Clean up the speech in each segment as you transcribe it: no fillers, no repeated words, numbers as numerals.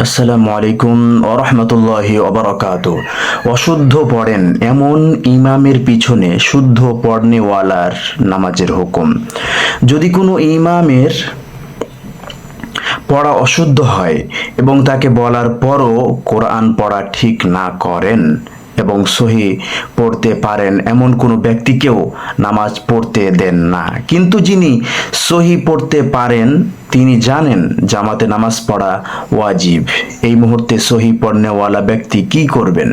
আসসালামু আলাইকুম ওয়া রাহমাতুল্লাহি ওয়া বারাকাতুহু। অশুদ্ধ পড়েন এমন ইমামের পিছনে শুদ্ধ পড়নেওয়ালার নামাজের হুকুম। যদি কোনো ইমামের পড়া অশুদ্ধ হয় এবং তাকে বলার পরও কোরআন পড়া ঠিক না করেন এবং সহি পড়তে পারেন এমন কোনো ব্যক্তিকেও নামাজ পড়তে দেন না। কিন্তু যিনি সহি পড়তে পারেন তিনি জানেন জামাতে নামাজ পড়া ওয়াজিব। এই মুহূর্তে সহি পড়নেওয়ালা ব্যক্তি কি করবেন?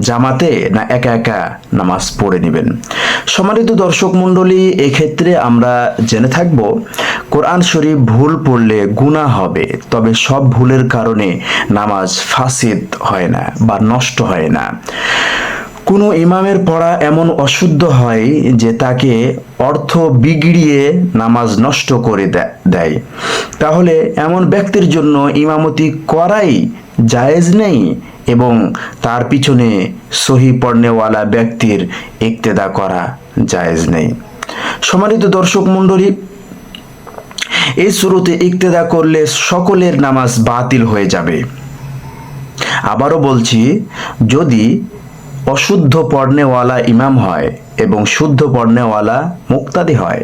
জামাতে না একা একা নামাজ পড়ে নেবেন? সম্মানিত দর্শক মণ্ডলী, এক্ষেত্রে আমরা জেনে থাকব কোরআন শরীফ ভুল পড়লে গুনাহ হবে, তবে সব ভুলের কারণে নামাজ ফাসিদ হয় না বা নষ্ট হয় না। কোনো ইমামের পড়া এমন অশুদ্ধ হয় যে তাকে অর্থ বিগড়িয়ে নামাজ নষ্ট করে দেয়, তাহলে এমন ব্যক্তির জন্য ইমামতি করাই জায়েজ নেই এবং তার পিছনে সহি পড়নেওয়ালা ব্যক্তির ইক্তেদা করা জায়েজ নেই। সম্মানিত দর্শক মণ্ডলী, এই শুরুতে ইক্তেদা করলে সকলের নামাজ বাতিল হয়ে যাবে। আবারও বলছি, যদি অশুদ্ধ পড়নেওয়ালা ইমাম হয় এবং শুদ্ধ পড়নেওয়ালা মুক্তাদি হয়,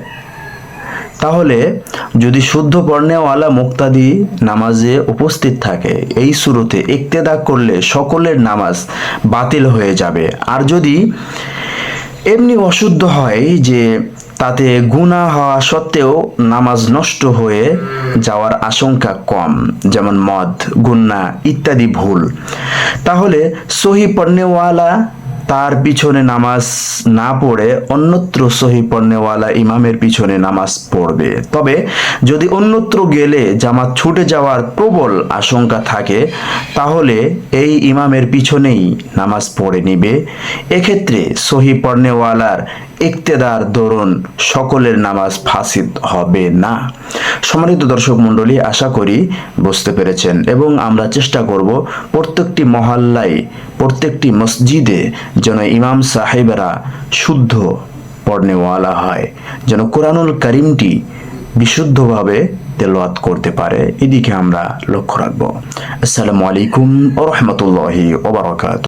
তাহলে যদি শুদ্ধ পড়নেওয়ালা মুক্তাদি নামাজে উপস্থিত থাকে, এই শুরুতে ইক্তেদা করলে সকলের নামাজ বাতিল হয়ে যাবে। আর যদি এমনি অশুদ্ধ হয় যে তাতে গুনাহ হওয়া সত্ত্বেও নামাজ নষ্ট হয়ে যাওয়ার আশঙ্কা কম, যেমন মদ, গুনাহ ইত্যাদি ভুল, তাহলে সহি পড়নেওয়ালা তার পিছনে নামাজ না পড়ে অন্যত্র সহি পড়নেওয়ালা ইমামের পিছনে নামাজ পড়বে। তবে যদি অন্যত্র গেলে জামাত ছুটে যাওয়ার প্রবল আশঙ্কা থাকে, তাহলে এই ইমামের পিছনেই নামাজ পড়ে নিবে। এক্ষেত্রে সহি পড়নেওয়ালার ইক্তেদার দরুন সকলের নামাজ ফাসিদ হবে না। সম্মানিত দর্শক মণ্ডলী, আশা করি বুঝতে পেরেছেন এবং আমরা চেষ্টা করব প্রত্যেকটি মহল্লায়, প্রত্যেকটি মসজিদে যেন ইমাম সাহেবেরা শুদ্ধ পড়নেওয়ালা হয়, যেন কোরআনুল কারীমটি বিশুদ্ধভাবে তেলাওয়াত করতে পারে। এদিকে আমরা লক্ষ্য রাখব। আসসালামু আলাইকুম ওয়া রাহমাতুল্লাহি ওয়া বারাকাতুহু।